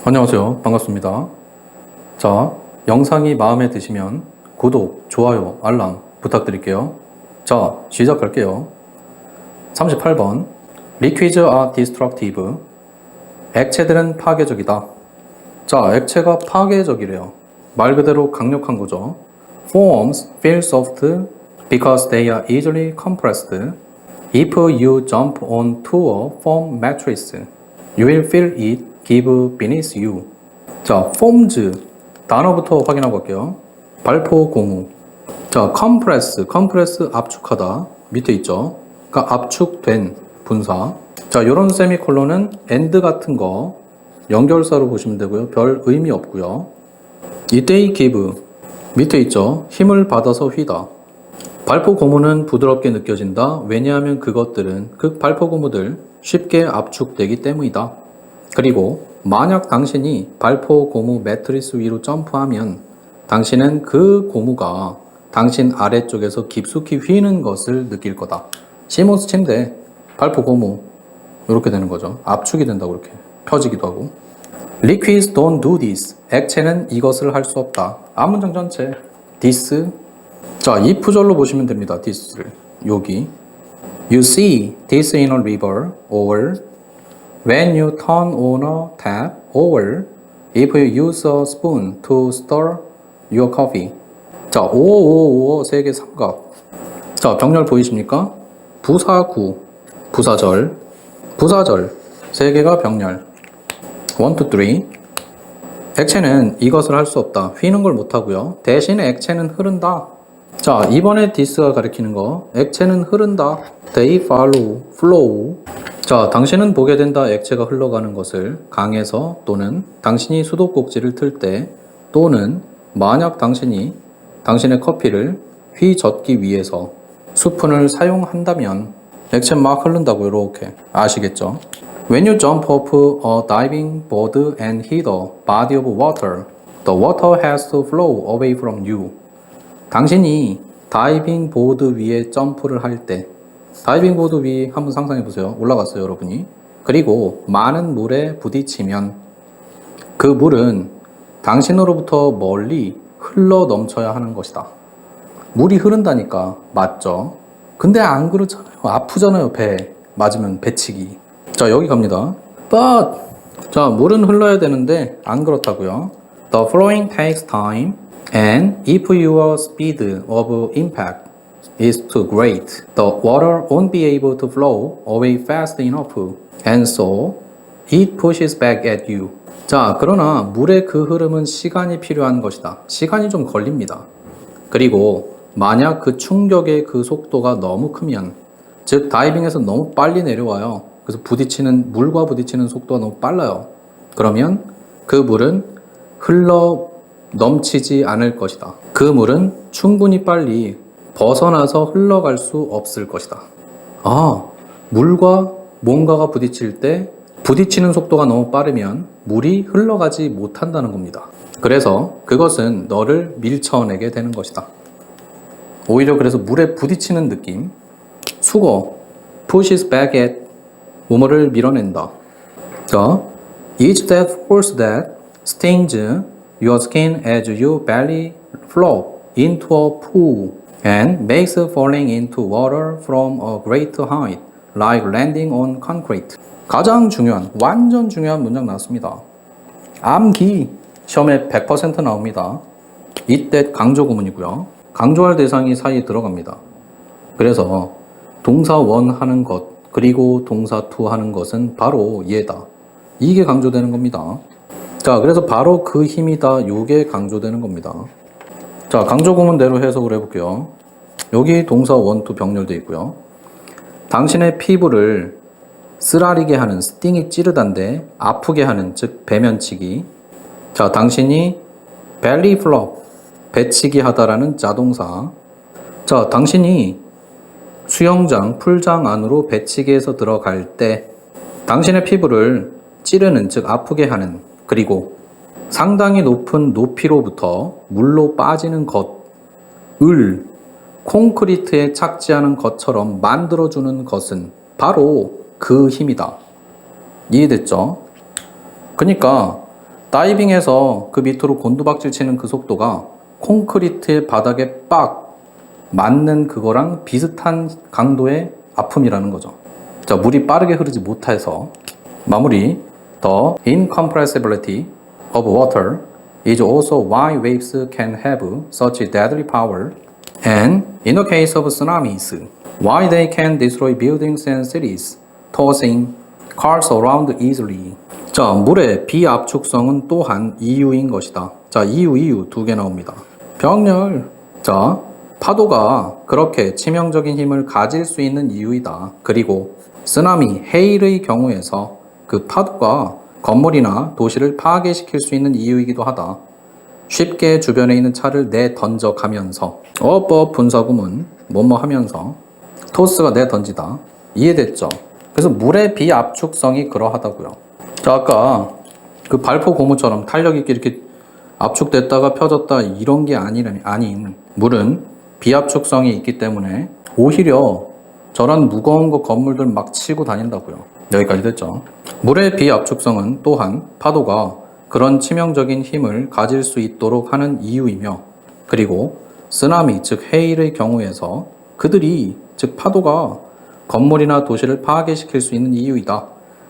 안녕하세요. 반갑습니다. 자, 영상이 마음에 드시면 구독, 좋아요, 알람 부탁드릴게요. 자, 시작할게요. 38번. Liquids are destructive. 액체들은 파괴적이다. 자, 액체가 파괴적이래요. 말 그대로 강력한 거죠. Forms feel soft because they are easily compressed. If you jump onto a foam mattress, you will feel it give beneath you. 자, forms 단어부터 확인하고 갈게요. 발포 고무. 자, compress 압축하다 밑에 있죠. 그러니까 압축된 분사. 자, 요런 세미콜론은 and 같은 거 연결사로 보시면 되고요. 별 의미 없고요. 이때의 give 밑에 있죠. 힘을 받아서 휘다. 발포 고무는 부드럽게 느껴진다. 왜냐하면 그것들은 그 발포 고무들 쉽게 압축되기 때문이다. 그리고 만약 당신이 발포 고무 매트리스 위로 점프하면 당신은 그 고무가 당신 아래쪽에서 깊숙이 휘는 것을 느낄 거다. 시몬스 침대, 발포 고무 이렇게 되는 거죠. 압축이 된다고 이렇게 펴지기도 하고. Liquids don't do this. 액체는 이것을 할 수 없다. 앞문장 전체 this. 자, if절로 보시면 됩니다. this를 여기 You see this in a river or when you turn on a tap or if you use a spoon to stir your coffee. 자, 5 세 개 삼각. 자, 병렬 보이십니까? 부사구, 부사절 세 개가 병렬. 1, 2, 3. 액체는 이것을 할 수 없다. 휘는 걸 못하고요. 대신에 액체는 흐른다. 자, 이번에 this가 가리키는 거. 액체는 흐른다. They flow. 자, 당신은 보게 된다. 액체가 흘러가는 것을 강에서 또는 당신이 수도꼭지를 틀 때 또는 만약 당신이 당신의 커피를 휘젓기 위해서 스푼을 사용한다면 액체 막 흐른다고 이렇게 아시겠죠? When you jump off a diving board and hit a body of water, the water has to flow away from you. 당신이 다이빙 보드 위에 점프를 할 때 다이빙 보드 위 한번 상상해 보세요. 올라갔어요, 여러분이. 그리고 많은 물에 부딪히면 그 물은 당신으로부터 멀리 흘러 넘쳐야 하는 것이다. 물이 흐른다니까. 맞죠? 근데 안 그렇잖아요. 아프잖아요, 배. 맞으면 배치기. 자, 여기 갑니다. But 자, 물은 흘러야 되는데 안 그렇다고요. The flowing takes time. And if your speed of impact is too great, the water won't be able to flow away fast enough, and so it pushes back at you. 자, 그러나 물의 그 흐름은 시간이 필요한 것이다. 시간이 좀 걸립니다. 그리고 만약 그 충격의 그 속도가 너무 크면, 즉 다이빙에서 너무 빨리 내려와요. 그래서 물과 부딪히는 속도가 너무 빨라요. 그러면 그 물은 흘러 넘치지 않을 것이다. 그 물은 충분히 빨리 벗어나서 흘러갈 수 없을 것이다. 아, 물과 뭔가가 부딪힐 때 부딪히는 속도가 너무 빠르면 물이 흘러가지 못한다는 겁니다. 그래서 그것은 너를 밀쳐내게 되는 것이다. 오히려 그래서 물에 부딪히는 느낌. 수거, pushes back at, 뭐뭐를 밀어낸다. 자, is that force that stings your skin as you belly flop into a pool and makes falling into water from a great height, like landing on concrete. 가장 중요한, 완전 중요한 문장 나왔습니다. 암기, 시험에 100% 나옵니다. 이때 강조 구문이고요. 강조할 대상이 사이에 들어갑니다. 그래서 동사 원 하는 것, 그리고 동사 투 하는 것은 바로 얘다. 이게 강조되는 겁니다. 자, 그래서 바로 그 힘이다. 요게 강조되는 겁니다. 자, 강조 구문대로 해석을 해볼게요. 여기 동사 원, 투 병렬되어 있고요. 당신의 피부를 쓰라리게 하는, 스팅이 찌르단데 아프게 하는, 즉 배면치기. 자, 당신이 belly flop, 배치기 하다라는 자동사. 자, 당신이 수영장, 풀장 안으로 배치기에서 들어갈 때 당신의 피부를 찌르는, 즉 아프게 하는, 그리고 상당히 높은 높이로부터 물로 빠지는 것을 콘크리트에 착지하는 것처럼 만들어주는 것은 바로 그 힘이다. 이해됐죠? 그러니까 다이빙해서 그 밑으로 곤두박질 치는 그 속도가 콘크리트의 바닥에 빡 맞는 그거랑 비슷한 강도의 아픔이라는 거죠. 자, 물이 빠르게 흐르지 못해서. 마무리. The incompressibility of water is also why waves can have such deadly power, and in the case of tsunamis, why they can destroy buildings and cities, tossing cars around easily. 자, 물의 비압축성은 또한 이유인 것이다. 자, 이유 두 개 나옵니다. 병렬. 자, 파도가 그렇게 치명적인 힘을 가질 수 있는 이유이다. 그리고 쓰나미, 해일의 경우에서 그 파도가 건물이나 도시를 파괴시킬 수 있는 이유이기도 하다. 쉽게 주변에 있는 차를 내던져 가면서 어법 분사구문 뭐뭐 하면서 토스가 내던지다. 이해됐죠? 그래서 물의 비압축성이 그러하다고요. 자, 아까 그 발포 고무처럼 탄력 있게 이렇게 압축됐다가 펴졌다 이런 게 아닌 물은 비압축성이 있기 때문에 오히려 저런 무거운 거 건물들 막 치고 다닌다고요. 여기까지 됐죠? 물의 비압축성은 또한 파도가 그런 치명적인 힘을 가질 수 있도록 하는 이유이며, 그리고 쓰나미 즉 해일의 경우에서 그들이 즉 파도가 건물이나 도시를 파괴시킬 수 있는 이유이다.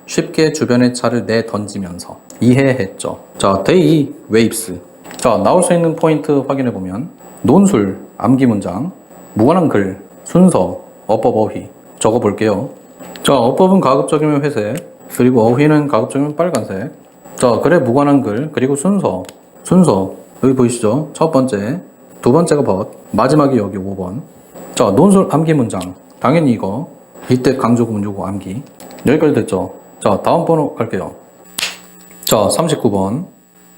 쉽게 주변의 차를 내던지면서 이해했죠. 자, they waves. 자, 나올 수 있는 포인트 확인해 보면 논술, 암기 문장, 무관한 글, 순서, 어법, 어휘 적어 볼게요. 자, 어법은 가급적이면 회색, 그리고 어휘는 가급적이면 빨간색. 자, 글에 무관한 글, 그리고 순서 여기 보이시죠? 첫 번째, 두 번째가 벗, 마지막이 여기 5번. 자, 논술, 암기 문장 당연히 이거 이때 강조구문 요거 암기. 여기까지 됐죠? 자, 다음 번호 갈게요. 자, 39번.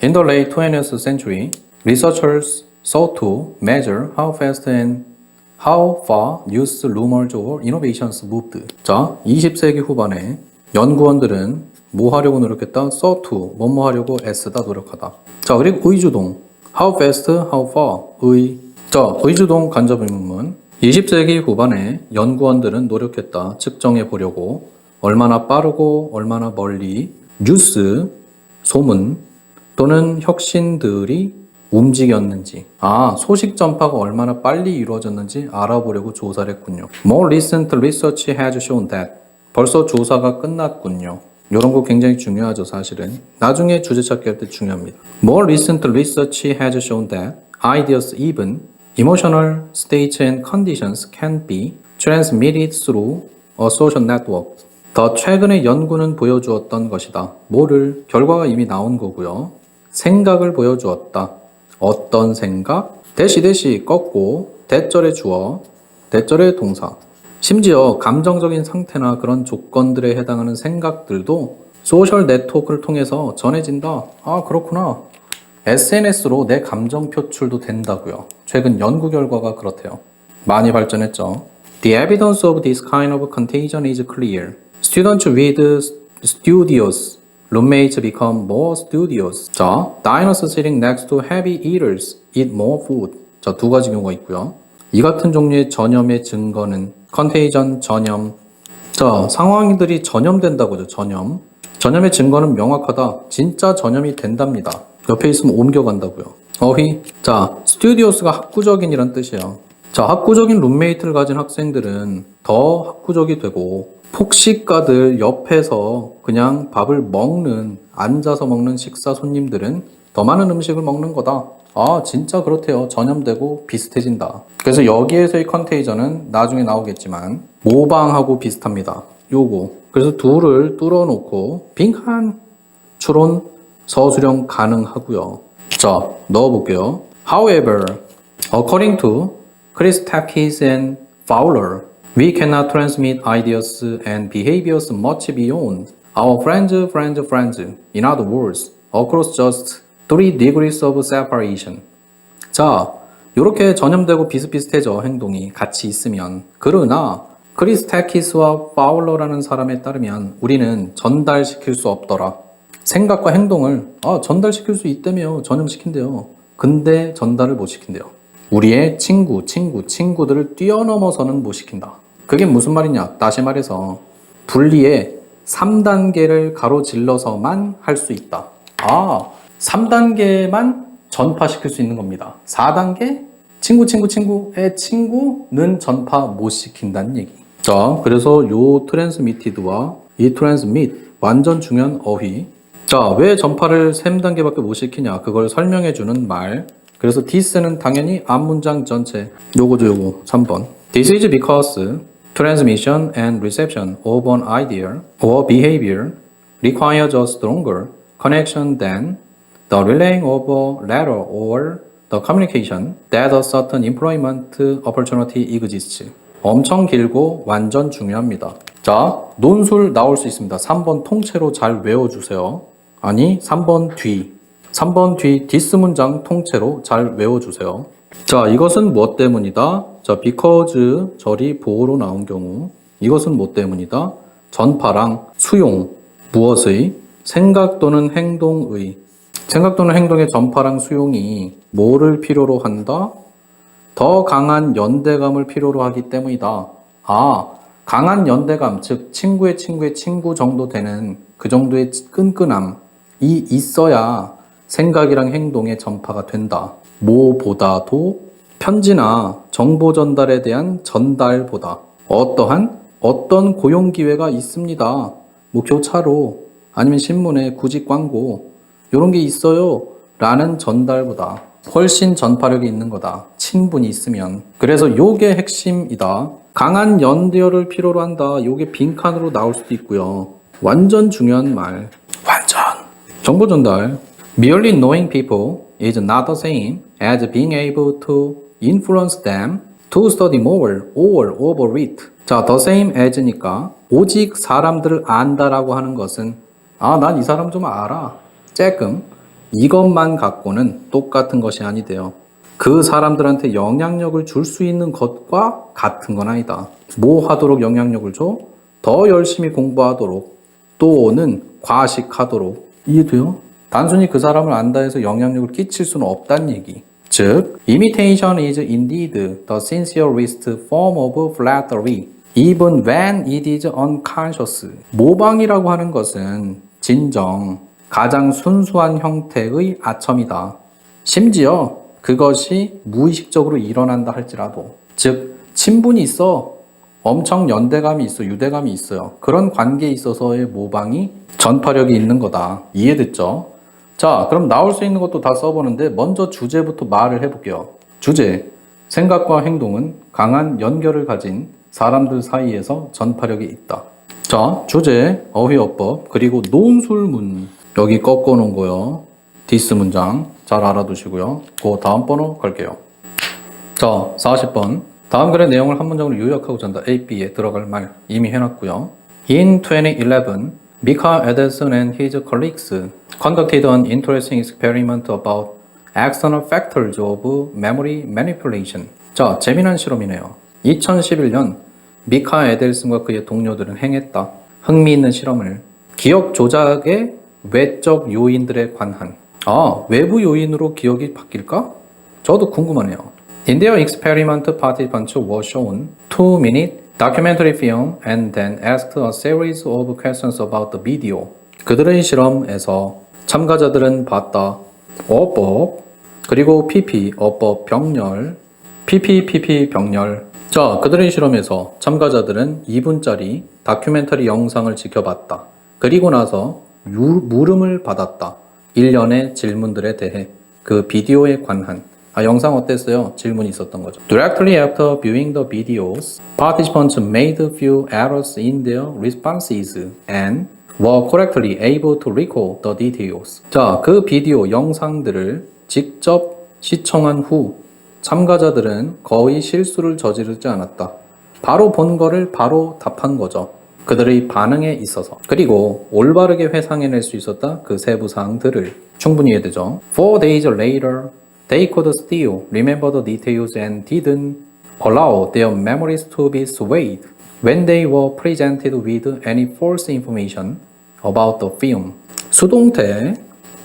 In the late 20th century, researchers sought to measure how fast and how far news rumors or innovations moved. 자, 20세기 후반에 연구원들은 뭐 하려고 노력했다? sought to, 뭐뭐 하려고 애쓰다, 노력하다. 자, 그리고 의주동. how fast, how far, 자, 의주동 간접의문문. 20세기 후반에 연구원들은 노력했다. 측정해 보려고. 얼마나 빠르고 얼마나 멀리 뉴스, 소문 또는 혁신들이 움직였는지, 소식 전파가 얼마나 빨리 이루어졌는지 알아보려고 조사를 했군요. More recent research has shown that. 벌써 조사가 끝났군요. 이런 거 굉장히 중요하죠, 사실은. 나중에 주제 찾기 할 때 중요합니다. More recent research has shown that ideas, even emotional states and conditions can be transmitted through a social network. 더 최근의 연구는 보여주었던 것이다. 뭐를? 결과가 이미 나온 거고요. 생각을 보여주었다. 어떤 생각? 대시 꺾고 대절의 주어, 대절의 동사. 심지어 감정적인 상태나 그런 조건들에 해당하는 생각들도 소셜 네트워크를 통해서 전해진다. 그렇구나. SNS로 내 감정 표출도 된다고요. 최근 연구 결과가 그렇대요. 많이 발전했죠. The evidence of this kind of contagion is clear. Students with studious roommates become more studious. 자, diners sitting next to heavy eaters eat more food. 자, 두 가지 경우가 있고요. 이 같은 종류의 전염의 증거는 컨테이전, 전염. 자, 상황들이 전염된다고죠. 전염의 증거는 명확하다. 진짜 전염이 된답니다. 옆에 있으면 옮겨간다고요. 어휘. 자, studious가 학구적인이란 뜻이에요. 자, 학구적인 룸메이트를 가진 학생들은 더 학구적이 되고, 폭식가들 옆에서 그냥 밥을 먹는, 앉아서 먹는 식사 손님들은 더 많은 음식을 먹는 거다. 진짜 그렇대요. 전염되고 비슷해진다. 그래서 여기에서의 컨테이전은 나중에 나오겠지만 모방하고 비슷합니다. 요거. 그래서 둘을 뚫어놓고 빈칸 추론 서술형 가능하고요. 자, 넣어볼게요. However, according to Christakis and Fowler, we cannot transmit ideas and behaviors much beyond our friends. In other words, across just 3 degrees of separation. 자, 이렇게 전염되고 비슷비슷해져, 행동이 같이 있으면. 그러나 크리스타키스와 파울러라는 사람에 따르면 우리는 전달시킬 수 없더라. 생각과 행동을 전달시킬 수 있다며, 전염시킨대요. 근데 전달을 못 시킨대요. 우리의 친구들을 뛰어넘어서는 못 시킨다. 그게 무슨 말이냐? 다시 말해서 분리의 3단계를 가로질러서만 할 수 있다. 3단계만 전파시킬 수 있는 겁니다. 4단계 친구의 친구는 전파 못 시킨다는 얘기. 자, 그래서 요 트랜스미티드와 이 트랜스밋 완전 중요한 어휘. 자, 왜 전파를 3단계밖에 못 시키냐? 그걸 설명해 주는 말. 그래서 this는 당연히 앞문장 전체. 요거 3번. This is because transmission and reception of an idea or behavior requires a stronger connection than the relaying of a letter or the communication that a certain employment opportunity exists. 엄청 길고 완전 중요합니다. 자, 논술 나올 수 있습니다. 3번 통째로 잘 외워주세요. 아니, 3번 뒤 this 문장 통째로 잘 외워주세요. 자, 이것은 무엇 때문이다? 자, because 절이 보호로 나온 경우 이것은 무엇 때문이다? 전파랑 수용, 무엇의? 생각 또는 행동의. 생각 또는 행동의 전파랑 수용이 뭐를 필요로 한다? 더 강한 연대감을 필요로 하기 때문이다. 아, 강한 연대감, 즉 친구의 친구 정도 되는 그 정도의 끈끈함이 있어야 생각이랑 행동의 전파가 된다. 뭐보다도 편지나 정보 전달에 대한 전달보다 어떤 고용 기회가 있습니다. 뭐 교차로 아니면 신문에 구직 광고 이런 게 있어요 라는 전달보다 훨씬 전파력이 있는 거다. 친분이 있으면. 그래서 요게 핵심이다. 강한 연대어를 필요로 한다. 요게 빈칸으로 나올 수도 있고요. 완전 중요한 말. 완전. 정보 전달. Merely knowing people is not the same as being able to influence them to study more or overread. 자, the same as니까 오직 사람들을 안다라고 하는 것은 난 이 사람 좀 알아. 쬐끔. 이것만 갖고는 똑같은 것이 아니대요. 그 사람들한테 영향력을 줄 수 있는 것과 같은 건 아니다. 뭐 하도록 영향력을 줘? 더 열심히 공부하도록 또는 과식하도록. 이해돼요? 단순히 그 사람을 안다 해서 영향력을 끼칠 수는 없다는 얘기. 즉, imitation is indeed the sincerest form of flattery, even when it is unconscious. 모방이라고 하는 것은 진정 가장 순수한 형태의 아첨이다. 심지어 그것이 무의식적으로 일어난다 할지라도. 즉, 친분이 있어. 엄청 연대감이 있어. 유대감이 있어요. 그런 관계에 있어서의 모방이 전파력이 있는 거다. 이해됐죠? 자, 그럼 나올 수 있는 것도 다 써보는데 먼저 주제부터 말을 해볼게요. 주제, 생각과 행동은 강한 연결을 가진 사람들 사이에서 전파력이 있다. 자, 주제, 어휘어법, 그리고 논술문. 여기 꺾어놓은 거요. this 문장 잘 알아두시고요. 그 다음 번호 갈게요. 자, 40번. 다음 글의 내용을 한 문장으로 요약하고 전달 A, B에 들어갈 말 이미 해놨고요. In 2011, Mika Edelson and his colleagues conducted an interesting experiment about external factors of memory manipulation. 자, 재미난 실험이네요. 2011년 미카 에델슨과 그의 동료들은 행했다. 흥미있는 실험을. 기억 조작의 외적 요인들에 관한. 외부 요인으로 기억이 바뀔까? 저도 궁금하네요. In their experiment, participants were shown 2-minute documentary film and then asked a series of questions about the video. 그들의 실험에서 참가자들은 봤다. 어법, 그리고 PP, 어법, 병렬, PP, 병렬. 자, 그들의 실험에서 참가자들은 2분짜리 다큐멘터리 영상을 지켜봤다. 그리고 나서 물음을 받았다. 일련의 질문들에 대해 그 비디오에 관한. 영상 어땠어요? 질문이 있었던 거죠. Directly after viewing the videos, participants made few errors in their responses and were correctly able to recall the details. 자, 그 비디오 영상들을 직접 시청한 후 참가자들은 거의 실수를 저지르지 않았다. 바로 본 거를 바로 답한 거죠. 그들의 반응에 있어서. 그리고 올바르게 회상해낼 수 있었다. 그 세부 사항들을 충분히 이해되죠. 4 days later, they could still remember the details and didn't allow their memories to be swayed when they were presented with any false information about the film. 수동태,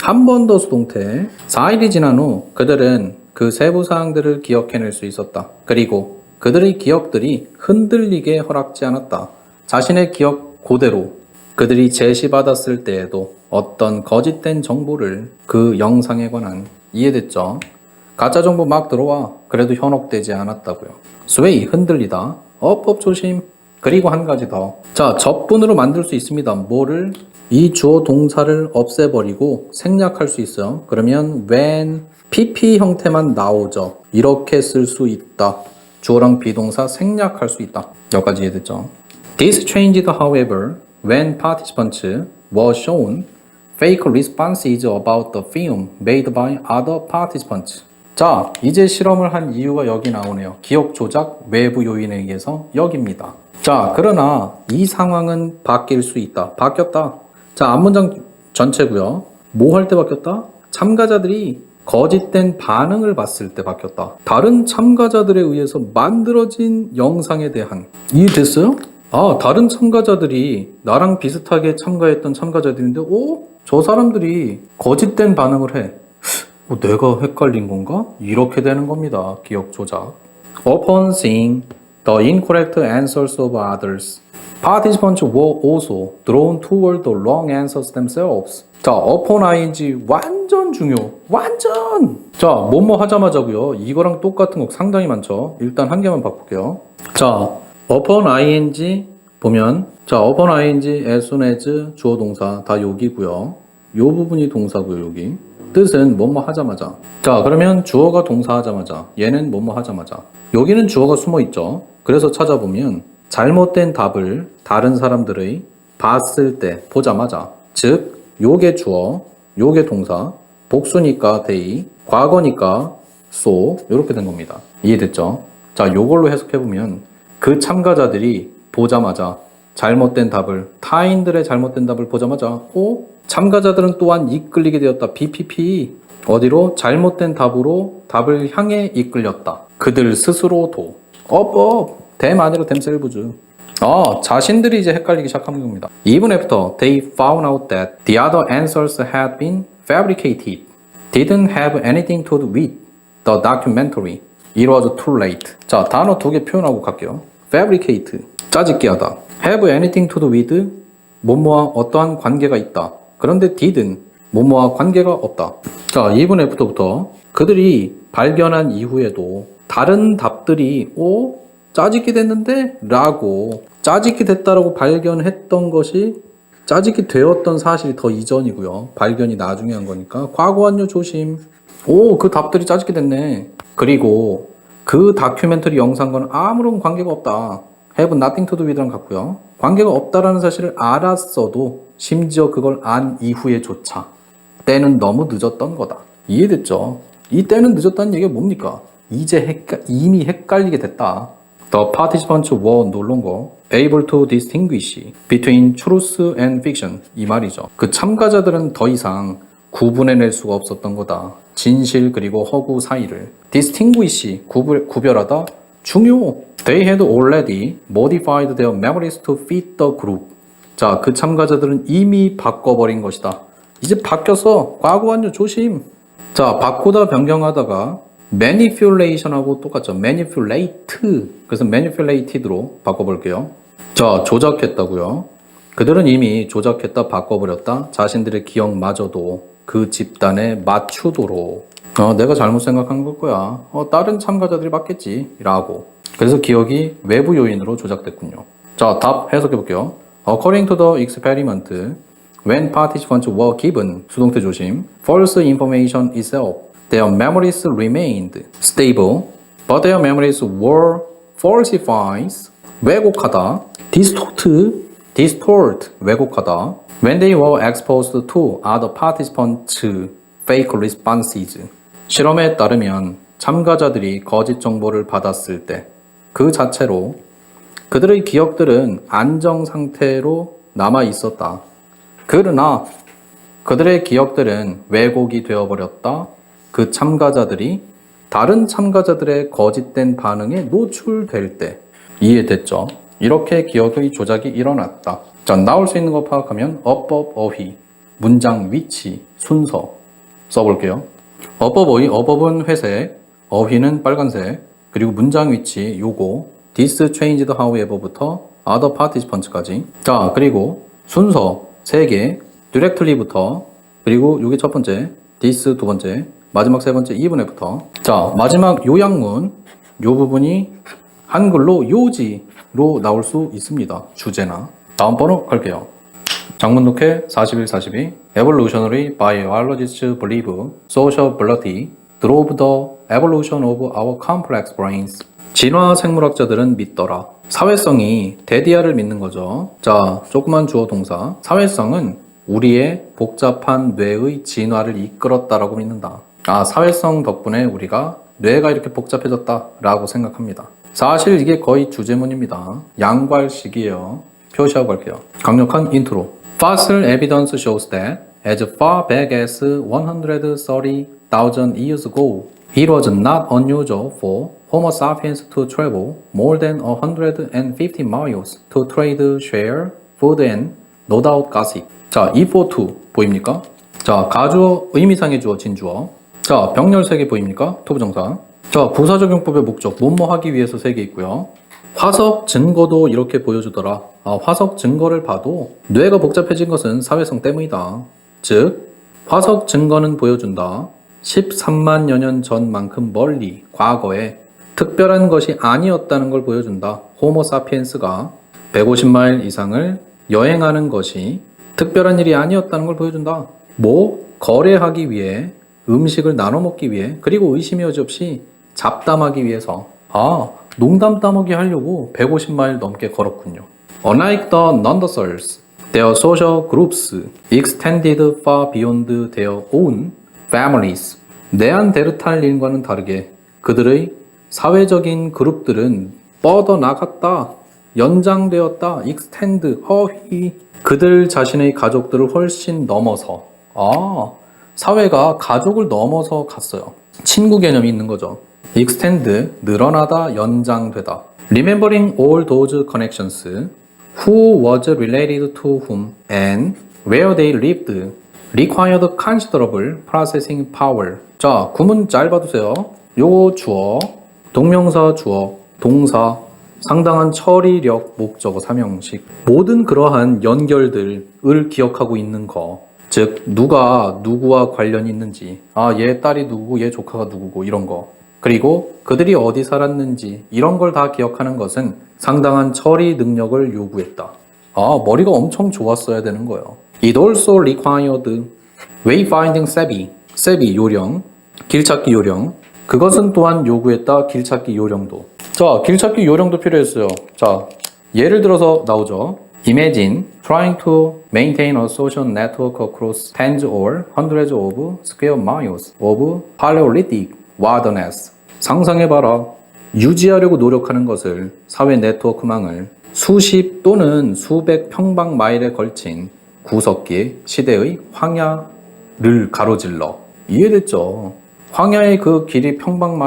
한 번 더 수동태. 4일이 지난 후 그들은 그 세부 사항들을 기억해낼 수 있었다. 그리고 그들의 기억들이 흔들리게 허락지 않았다. 자신의 기억 그대로 그들이 제시받았을 때에도 어떤 거짓된 정보를 그 영상에 관한 이해됐죠? 가짜 정보 막 들어와. 그래도 현혹되지 않았다고요. 스웨이 흔들리다. 업 조심. 그리고 한 가지 더. 자, 접분으로 만들 수 있습니다. 뭐를? 이 주어 동사를 없애버리고 생략할 수 있어요. 그러면 when PP 형태만 나오죠. 이렇게 쓸 수 있다. 주어랑 비동사 생략할 수 있다. 여기까지 이해됐죠? This changed, however, when participants were shown fake responses about the film made by other participants. 자, 이제 실험을 한 이유가 여기 나오네요. 기억 조작 외부 요인에 의해서 여기입니다. 자, 그러나 이 상황은 바뀔 수 있다. 바뀌었다. 자, 앞문장 전체고요. 뭐 할 때 바뀌었다? 참가자들이 거짓된 반응을 봤을 때 바뀌었다. 다른 참가자들에 의해서 만들어진 영상에 대한. 이해됐어요? 아, 다른 참가자들이 나랑 비슷하게 참가했던 참가자들인데, 저 사람들이 거짓된 반응을 해. 내가 헷갈린 건가? 이렇게 되는 겁니다. 기억 조작. Upon seeing the incorrect answers of others, participants were also drawn toward the wrong answers themselves. 자, upon ing 완전 중요. 완전! 자, 뭐뭐 하자마자고요. 이거랑 똑같은 거 상당히 많죠. 일단 한 개만 바꿀게요. 자, upon ing 보면 자, upon ing, as soon as 주어 동사 다 여기고요. 요 부분이 동사고요, 여기. 뜻은 뭐뭐 하자마자. 자, 그러면 주어가 동사 하자마자, 얘는 뭐뭐 하자마자. 여기는 주어가 숨어 있죠. 그래서 찾아보면 잘못된 답을 다른 사람들의 봤을 때, 보자마자. 즉, 요게 주어, 요게 동사, 복수니까 they, 과거니까 so, 이렇게 된 겁니다. 이해됐죠? 자, 요걸로 해석해보면 그 참가자들이 보자마자 잘못된 답을, 타인들의 잘못된 답을 보자마자 참가자들은 또한 이끌리게 되었다. BPP. 어디로? 잘못된 답으로 답을 향해 이끌렸다. 그들 스스로도. 대만으로 댐셀브즈. 자신들이 이제 헷갈리기 시작한 겁니다. Even after they found out that the other answers had been fabricated, didn't have anything to do with the documentary, it was too late. 자, 단어 두 개 표현하고 갈게요. fabricate, 짜집기 하다. have anything to do with, 뭐뭐와 어떠한 관계가 있다. 그런데 didn't, 뭐뭐와 관계가 없다. 자, even after부터 그들이 발견한 이후에도 다른 답들이 짜집기 됐는데? 라고 짜집기 됐다라고 발견했던 것이 짜집기 되었던 사실이 더 이전이고요. 발견이 나중에 한 거니까 과거 완료 조심. 그 답들이 짜집기 됐네. 그리고 그 다큐멘터리 영상과는 아무런 관계가 없다. have nothing to do with랑 같고요. 관계가 없다라는 사실을 알았어도 심지어 그걸 안 이후에조차 때는 너무 늦었던 거다. 이해됐죠? 이 때는 늦었다는 얘기가 뭡니까? 이제 이미 헷갈리게 됐다. The participants were no longer able to distinguish between truth and fiction. 이 말이죠. 그 참가자들은 더 이상 구분해낼 수가 없었던 거다. 진실 그리고 허구 사이를. distinguish, 구별하다. 중요. They had already modified their memories to fit the group. 자, 그 참가자들은 이미 바꿔버린 것이다. 이제 바뀌었어. 과거 완료 조심. 자, 바꾸다 변경하다가 manipulation하고 똑같죠. manipulate. 그래서 manipulated로 바꿔볼게요. 자, 조작했다고요. 그들은 이미 조작했다, 바꿔버렸다. 자신들의 기억마저도 그 집단에 맞추도록. 내가 잘못 생각한 걸 거야. 다른 참가자들이 맞겠지. 라고. 그래서 기억이 외부 요인으로 조작됐군요. 자, 답 해석해볼게요. According to the experiment, when participants were given, 수동태 조심, false information itself, their memories remained stable, but their memories were falsified, 왜곡하다, distort, 왜곡하다, when they were exposed to other participants' fake responses. 실험에 따르면 참가자들이 거짓 정보를 받았을 때 그 자체로 그들의 기억들은 안정 상태로 남아 있었다. 그러나 그들의 기억들은 왜곡이 되어버렸다. 그 참가자들이 다른 참가자들의 거짓된 반응에 노출될 때. 이해됐죠? 이렇게 기억의 조작이 일어났다. 자, 나올 수 있는 거 파악하면 어법, 어휘, 문장, 위치, 순서 써볼게요. 어법은 회색, 어휘는 빨간색, 그리고 문장 위치 요거 this changed however부터 other participants까지. 자, 그리고 순서 3개, directly부터, 그리고 요게 첫 번째, this 두 번째, 마지막 세 번째 even 애프터. 자, 마지막 요약문, 요 부분이 한글로 요지로 나올 수 있습니다. 주제나. 다음 번호 갈게요. 장문 독해 41, 42. Evolutionary biologists believe sociability drove the evolution of our complex brains. 진화 생물학자들은 믿더라. 사회성이 데디아를 믿는 거죠. 자, 조그만 주어 동사. 사회성은 우리의 복잡한 뇌의 진화를 이끌었다라고 믿는다. 아, 사회성 덕분에 우리가 뇌가 이렇게 복잡해졌다라고 생각합니다. 사실 이게 거의 주제문입니다. 양괄식이에요. 표시하고 갈게요. 강력한 인트로. Fossil evidence shows that as far back as 130,000 years ago, it was not unusual for Homo sapiens to travel more than 150 miles to trade, share, food and no doubt gossip. 자, E for to 보입니까? 자, 가주어, 의미상의 주어, 진주어. 자, 병렬 3개 보입니까? 토부정사. 자, 부사적용법의 목적, 뭐뭐 하기 위해서 3개 있고요. 화석 증거도 이렇게 보여주더라. 아, 화석 증거를 봐도 뇌가 복잡해진 것은 사회성 때문이다. 즉, 화석 증거는 보여준다. 13만여 년 전만큼 멀리, 과거에 특별한 것이 아니었다는 걸 보여준다. 호모 사피엔스가 150마일 이상을 여행하는 것이 특별한 일이 아니었다는 걸 보여준다. 뭐, 거래하기 위해, 음식을 나눠 먹기 위해, 그리고 의심의 여지 없이 잡담하기 위해서. 아, 농담 따먹이 하려고 150마일 넘게 걸었군요. Unlike the Neanderthals, their social groups extended far beyond their own families. 네안데르탈인과는 다르게 그들의 사회적인 그룹들은 뻗어나갔다, 연장되었다, extend, 허위. 그들 자신의 가족들을 훨씬 넘어서, 아, 사회가 가족을 넘어서 갔어요. 친구 개념이 있는 거죠. extend, 늘어나다, 연장되다. Remembering all those connections, who was related to whom, and where they lived, required considerable processing power. 자, 구문 잘 봐두세요. 요거 주어, 동명사 주어, 동사, 상당한 처리력, 목적어, 삼형식. 모든 그러한 연결들을 기억하고 있는 거. 즉, 누가 누구와 관련이 있는지. 아, 얘 딸이 누구고, 얘 조카가 누구고, 이런 거. 그리고 그들이 어디 살았는지, 이런 걸 다 기억하는 것은 상당한 처리 능력을 요구했다. 아, 머리가 엄청 좋았어야 되는 거예요. It also required wayfinding savvy. savvy 요령, 길찾기 요령. 그것은 또한 요구했다. 길찾기 요령도. 자, 길찾기 요령도 필요했어요. 자, 예를 들어서 나오죠. Imagine trying to maintain a social network across tens or hundreds of square miles of Paleolithic wilderness. 상상해봐라. 유지하려고 노력하는 것을, 사회 네트워크망을 수십 또는 수백 평방 마일에 걸친 구석기 시대의 황야를 가로질러. 이해됐죠? 황야의 그 길이 평방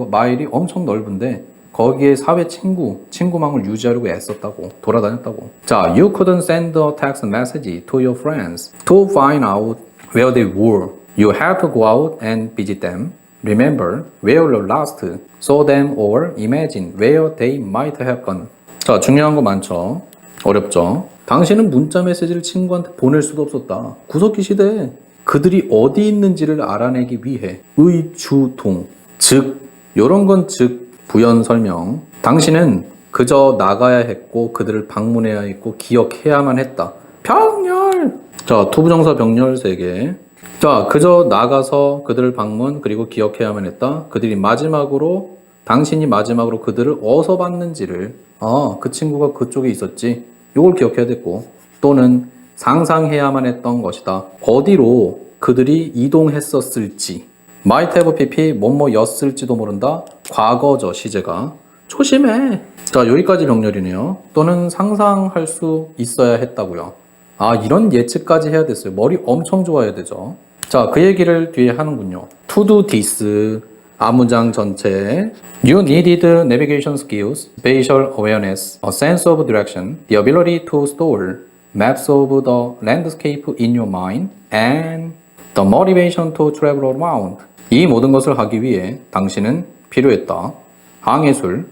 마일이 엄청 넓은데 거기에 사회 친구망을 유지하려고 애썼다고, 돌아다녔다고. 자, you couldn't send a text message to your friends to find out where they were. You had to go out and visit them. Remember where you last saw them or imagine where they might have gone. 자, 중요한 거 많죠? 어렵죠? 당신은 문자 메시지를 친구한테 보낼 수도 없었다. 구석기 시대에 그들이 어디 있는지를 알아내기 위해 의주동, 즉, 요런 건 즉, 부연 설명. 당신은 그저 나가야 했고 그들을 방문해야 했고 기억해야만 했다. 병렬! 자, 투부정사 병렬 3개. 자, 그저 나가서 그들을 방문 그리고 기억해야만 했다. 그들이 마지막으로, 당신이 마지막으로 그들을 어디서 봤는지를, 아, 그 친구가 그쪽에 있었지. 요걸 기억해야 됐고, 또는 상상해야만 했던 것이다. 어디로 그들이 이동했었을지. might have pp 뭐뭐였을지도 모른다. 과거죠, 시제가. 조심해. 자, 여기까지 병렬이네요. 또는 상상할 수 있어야 했다고요. 아, 이런 예측까지 해야 됐어요. 머리 엄청 좋아야 되죠. 자, 그 얘기를 뒤에 하는군요. to do this, 아문장 전체. You needed navigation skills, spatial awareness, a sense of direction, the ability to store maps of the landscape in your mind, and the motivation to travel around. 이 모든 것을 하기 위해 당신은 필요했다. 항해술,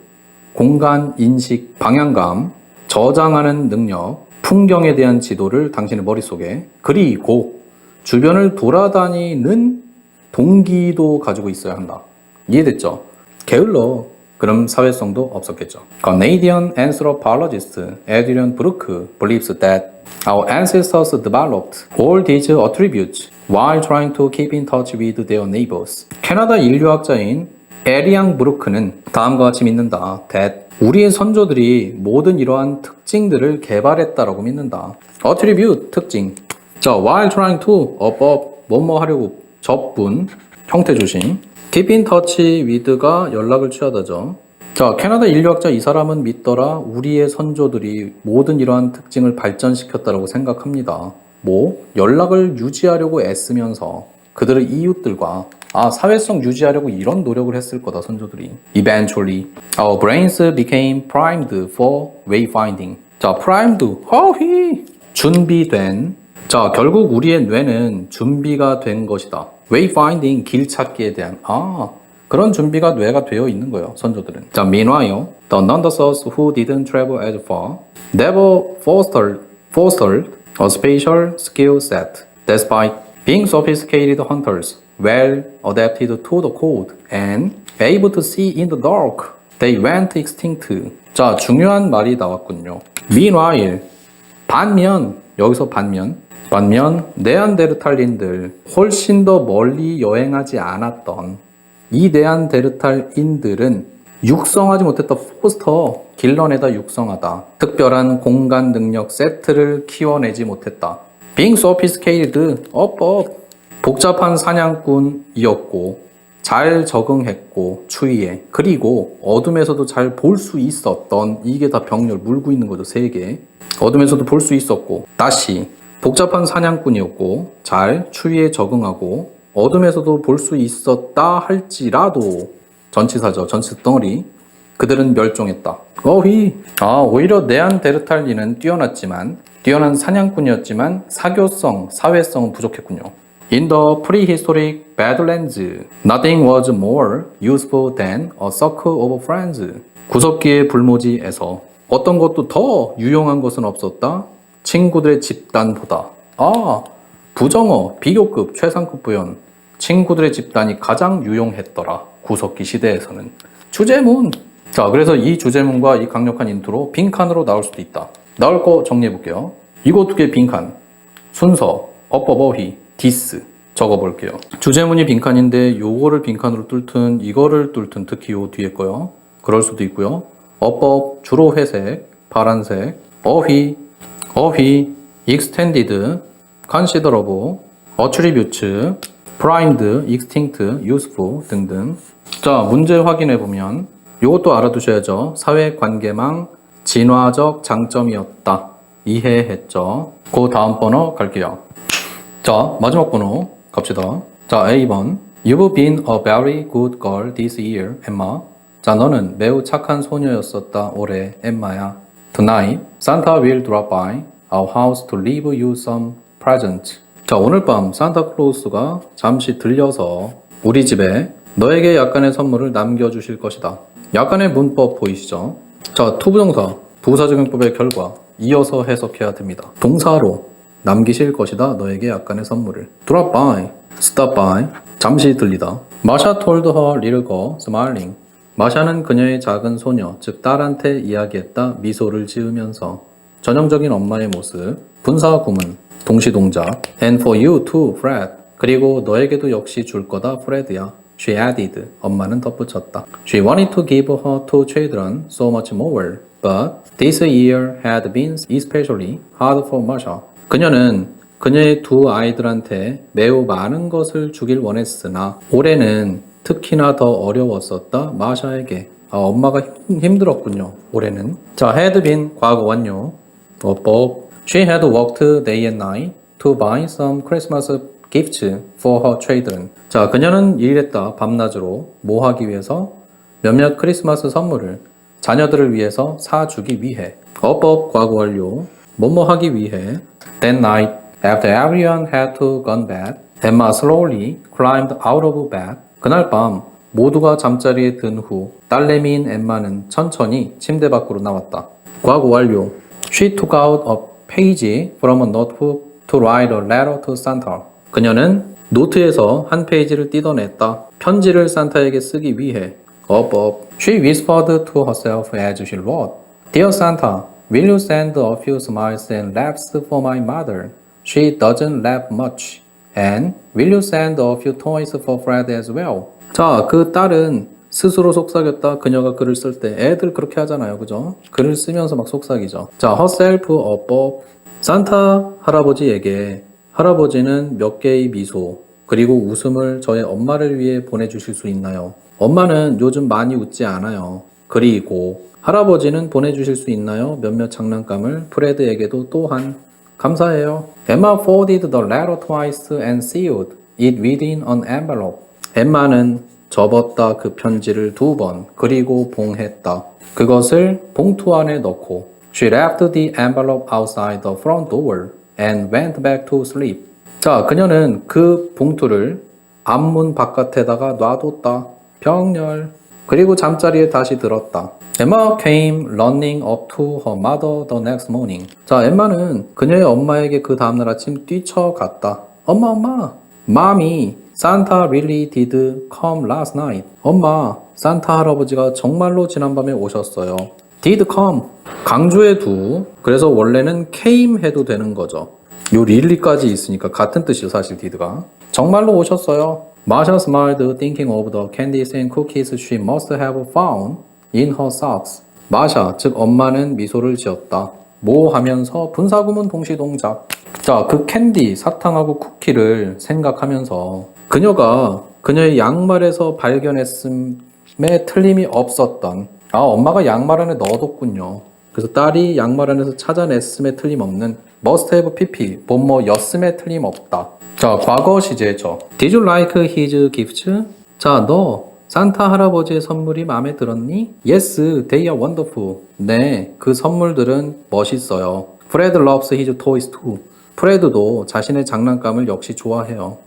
공간 인식, 방향감, 저장하는 능력, 풍경에 대한 지도를 당신의 머릿속에, 그리고 주변을 돌아다니는 동기도 가지고 있어야 한다. 이해됐죠? 게을러. 그럼 사회성도 없었겠죠. Canadian anthropologist Adrian Brooke believes that our ancestors developed all these attributes while trying to keep in touch with their neighbors. 캐나다 인류학자인 에리앙 브루크는 다음과 같이 믿는다. that 우리의 선조들이 모든 이러한 특징들을 개발했다라고 믿는다. attribute, 특징. 자, while trying to, above, 뭐뭐 하려고, 접분, 형태 조심. keep in touch with가 연락을 취하다죠. 자, 캐나다 인류학자 이 사람은 믿더라. 우리의 선조들이 모든 이러한 특징을 발전시켰다라고 생각합니다. 뭐? 연락을 유지하려고 애쓰면서 그들의 이웃들과 사회성 유지하려고 이런 노력을 했을 거다, 선조들이. Eventually, our brains became primed for wayfinding. 자, primed, 준비된. 자, 결국 우리의 뇌는 준비가 된 것이다. wayfinding, 길 찾기에 대한. 그런 준비가 뇌가 되어 있는 거예요, 선조들은. 자, meanwhile, the Neanderthals who didn't travel as far never fostered a spatial skill set. Despite being sophisticated hunters, well adapted to the cold, and able to see in the dark, they went extinct. 자, 중요한 말이 나왔군요. Meanwhile, 반면, 여기서 반면, 네안데르탈인들, 훨씬 더 멀리 여행하지 않았던 이 네안데르탈인들은 육성하지 못했다. 포스터, 길러내다 육성하다. 특별한 공간 능력 세트를 키워내지 못했다. Being sophisticated, 복잡한 사냥꾼이었고 잘 적응했고 추위에, 그리고 어둠에서도 잘 볼 수 있었던, 이게 다 병렬 물고 있는 거죠. 3개. 어둠에서도 볼 수 있었고, 다시 복잡한 사냥꾼이었고 잘 추위에 적응하고 어둠에서도 볼 수 있었다 할지라도, 전치사죠. 전치 덩어리. 그들은 멸종했다. 오히려 네안데르탈인은 뛰어난 사냥꾼이었지만 사교성, 사회성은 부족했군요. In the prehistoric Badlands, nothing was more useful than a circle of friends. 구석기의 불모지에서 어떤 것도 더 유용한 것은 없었다. 친구들의 집단보다. 부정어, 비교급, 최상급 부연. 친구들의 집단이 가장 유용했더라. 구석기 시대에서는. 주제문. 자, 그래서 이 주제문과 이 강력한 인트로 빈칸으로 나올 수도 있다. 나올 거 정리해 볼게요. 이거 2개 빈칸. 순서, 어버버휘, 디스. 적어볼게요. 주제문이 빈칸인데 요거를 빈칸으로 뚫든 이거를 뚫든, 특히 요 뒤에 거요. 그럴 수도 있고요. 어법, 주로 회색, 파란색. 어휘, extended, considerable, attributes, primed, extinct, useful 등등. 자, 문제 확인해 보면 요것도 알아두셔야죠. 사회관계망 진화적 장점이었다. 이해했죠? 그 다음 번호 갈게요. 자, 마지막 번호 갑시다. 자, A번. You've been a very good girl this year, Emma. 자, 너는 매우 착한 소녀였었다, 올해, 엠마야. Tonight, Santa will drop by our house to leave you some present. 자, 오늘 밤 산타클로스가 잠시 들려서 우리 집에 너에게 약간의 선물을 남겨주실 것이다. 약간의 문법 보이시죠? 자, 투부정사, 부사적용법의 결과 이어서 해석해야 됩니다. 동사로 남기실 것이다, 너에게 약간의 선물을. Drop by, stop by, 잠시 들리다. 마샤 told her little girl, smiling. 마샤는 그녀의 작은 소녀, 즉 딸한테 이야기했다, 미소를 지으면서. 전형적인 엄마의 모습. 분사 구문, 동시동작. And for you too, Fred. 그리고 너에게도 역시 줄 거다, 프레드야. She added. 엄마는 덧붙였다. She wanted to give her two children so much more, but this year had been especially hard for Masha. 그녀는 그녀의 2 아이들한테 매우 많은 것을 주길 원했으나 올해는 특히나 더 어려웠었다, 마샤에게. 엄마가 힘들었군요, 올해는. 자, had been 과거 완료. 어법. She had worked day and night to buy some Christmas gifts for her children. 자, 그녀는 일했다, 밤낮으로. 뭐 하기 위해서? 몇몇 크리스마스 선물을 자녀들을 위해서 사주기 위해. 어법 과거 완료. 뭐뭐 하기 위해. That night, after everyone had to gone bed, Emma slowly climbed out of bed. 그날 밤 모두가 잠자리에 든 후 딸내미인 엠마는 천천히 침대 밖으로 나왔다. 과거 완료. She took out a page from a notebook to write a letter to Santa. 그녀는 노트에서 한 페이지를 뜯어냈다. 편지를 산타에게 쓰기 위해. She whispered to herself as she wrote. Dear Santa, will you send a few smiles and laughs for my mother? She doesn't laugh much. And will you send a few toys for Fred as well? 자, 그 딸은 스스로 속삭였다. 그녀가 글을 쓸 때 애들 그렇게 하잖아요. 그죠? 글을 쓰면서 막 속삭이죠. 자, herself above. 산타 할아버지에게 할아버지는 몇 개의 미소 그리고 웃음을 저의 엄마를 위해 보내주실 수 있나요? 엄마는 요즘 많이 웃지 않아요. 그리고 할아버지는 보내주실 수 있나요? 몇몇 장난감을 프레드에게도 또한 감사해요. Emma folded the letter twice and sealed it within an envelope. 엠마는 접었다 그 편지를 2번 그리고 봉했다. 그것을 봉투 안에 넣고 She left the envelope outside the front door and went back to sleep. 자, 그녀는 그 봉투를 앞문 바깥에다가 놔뒀다. 병렬. 그리고 잠자리에 다시 들었다. Emma came running up to her mother the next morning. 자, 엠마는 그녀의 엄마에게 그 다음날 아침 뛰쳐갔다. 엄마. Mommy, Santa really did come last night. 엄마, 산타 할아버지가 정말로 지난밤에 오셨어요. Did come. 강조해 두. 그래서 원래는 came 해도 되는 거죠. 요 really까지 있으니까 같은 뜻이죠, 사실 did가. 정말로 오셨어요. Masha smiled, thinking of the candies and cookies she must have found in her socks. 마샤, 즉 엄마는 미소를 지었다. 뭐 하면서 분사구문 동시 동작. 자, 그 캔디, 사탕하고 쿠키를 생각하면서 그녀가 그녀의 양말에서 발견했음에 틀림이 없었던 엄마가 양말 안에 넣어뒀군요. 그래서 딸이 양말 안에서 찾아냈음에 틀림없는 must have pp, 뭐였음에 틀림없다. 자, 과거 시제죠. Did you like his gifts? 자, 너 산타 할아버지의 선물이 마음에 들었니? Yes, they are wonderful. 네, 그 선물들은 멋있어요. Fred loves his toys too. 프레드도 자신의 장난감을 역시 좋아해요.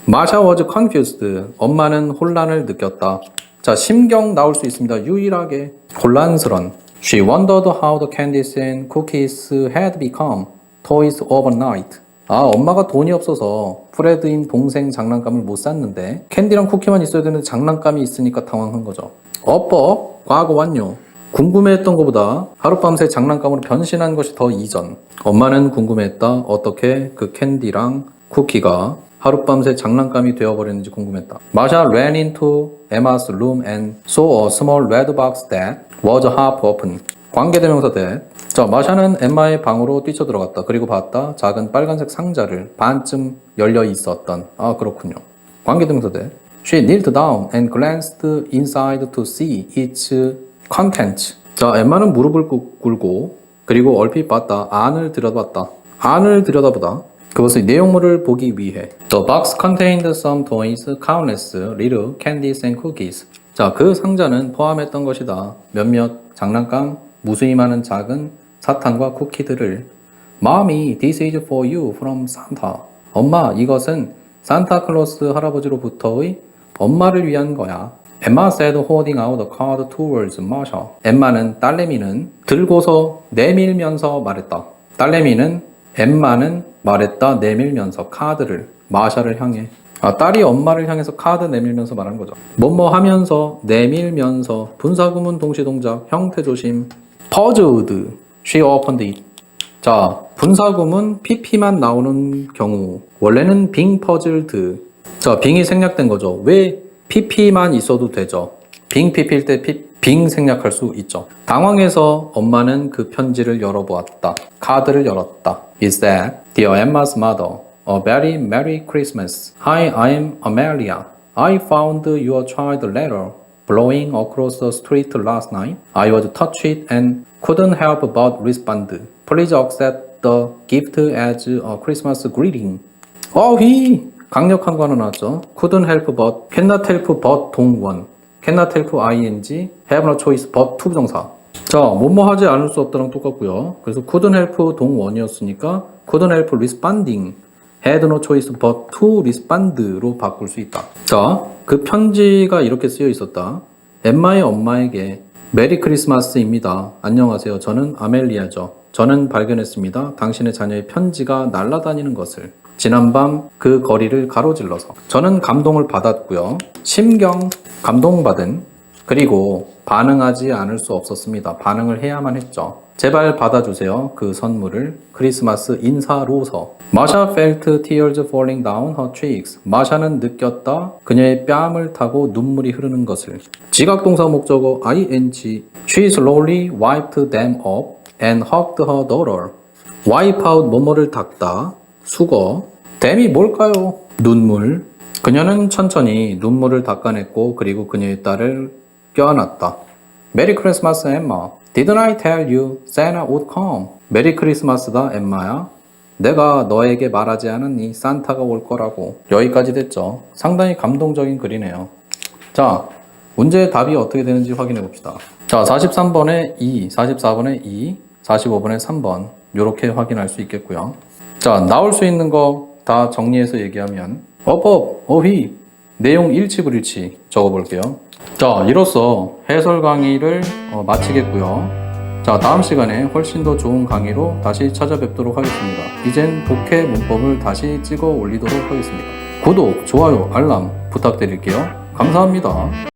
마샤 was confused. 엄마는 혼란을 느꼈다. 자, 심경 나올 수 있습니다. 유일하게 혼란스런. She wondered how the candies and cookies had become toys overnight. 엄마가 돈이 없어서 프레드인 동생 장난감을 못 샀는데 캔디랑 쿠키만 있어야 되는데 장난감이 있으니까 당황한 거죠. 과거 완료. 궁금해했던 것보다 하룻밤새 장난감으로 변신한 것이 더 이전. 엄마는 궁금했다. 어떻게 그 캔디랑 쿠키가 하룻밤새 장난감이 되어버렸는지 궁금했다. 마샤 ran into Emma's room and saw a small red box that was half open. 관계대명사 that. 자, 마샤는 엠마의 방으로 뛰쳐들어갔다. 그리고 봤다. 작은 빨간색 상자를 반쯤 열려 있었던. 그렇군요. 관계대명사 that. She knelt down and glanced inside to see its contents. 자, 엠마는 무릎을 꿇고 그리고 얼핏 봤다. 안을 들여다보다. 그것의 내용물을 보기 위해. The box contained some toys, countless little candies and cookies. 자, 그 상자는 포함했던 것이다. 몇몇 장난감, 무수히 많은 작은 사탕과 쿠키들을. Mommy, this is for you from Santa. 엄마, 이것은 산타클로스 할아버지로부터의 엄마를 위한 거야. Emma said, holding out the card towards Masha. 엠마는 딸내미는 들고서 내밀면서 말했다. 엠마는 말했다. 내밀면서 카드를 마샤를 향해. 딸이 엄마를 향해서 카드 내밀면서 말하는 거죠. 뭐뭐 하면서 내밀면서 분사구문 동시동작 형태 조심. Puzzled. She opened it. 자, 분사구문 pp만 나오는 경우 원래는 being puzzled. 자, being이 생략된 거죠. 왜 pp만 있어도 되죠. being pp일 때 being 생략할 수 있죠. 당황해서 엄마는 그 편지를 열어보았다. 카드를 열었다. It said, Dear Emma's mother, a very Merry Christmas. Hi, I'm Amelia. I found your child letter blowing across the street last night. I was touched and couldn't help but respond. Please accept the gift as a Christmas greeting. 강력한 거 하나 나왔죠. Couldn't help but, cannot help but 동원. cannot help ing, have no choice but 투부정사. 자, 뭐뭐 하지 않을 수 없다랑 똑같고요. 그래서 couldn't help 동원이었으니까 couldn't help responding, had no choice but to respond로 바꿀 수 있다. 자, 그 편지가 이렇게 쓰여 있었다. 엠마의 엄마에게 메리 크리스마스입니다. 안녕하세요. 저는 아멜리아죠. 저는 발견했습니다. 당신의 자녀의 편지가 날아다니는 것을. 지난밤 그 거리를 가로질러서. 저는 감동을 받았고요. 심경 감동받은 그리고 반응하지 않을 수 없었습니다. 반응을 해야만 했죠. 제발 받아주세요. 그 선물을. 크리스마스 인사로서. 마샤 felt tears falling down her cheeks. 마샤는 느꼈다. 그녀의 뺨을 타고 눈물이 흐르는 것을. 지각동사 목적어 ing. She slowly wiped them up and hugged her daughter. wipe out 뭐뭐를 닦다. 수거. them이 뭘까요? 눈물. 그녀는 천천히 눈물을 닦아냈고 그리고 그녀의 딸을 껴안았다. 메리 크리스마스 엠마. Didn't I tell you Santa would come? 메리 크리스마스다 엠마야. 내가 너에게 말하지 않았니? 산타가 올 거라고. 여기까지 됐죠. 상당히 감동적인 글이네요. 자, 문제의 답이 어떻게 되는지 확인해 봅시다. 자, 43번에 2, 44번에 2, 45번에 3번 이렇게 확인할 수 있겠고요. 자, 나올 수 있는 거 다 정리해서 얘기하면 어휘 내용 일치 불일치 적어볼게요. 자, 이로써 해설 강의를 마치겠고요. 자, 다음 시간에 훨씬 더 좋은 강의로 다시 찾아뵙도록 하겠습니다. 이젠 독해 문법을 다시 찍어 올리도록 하겠습니다. 구독, 좋아요, 알람 부탁드릴게요. 감사합니다.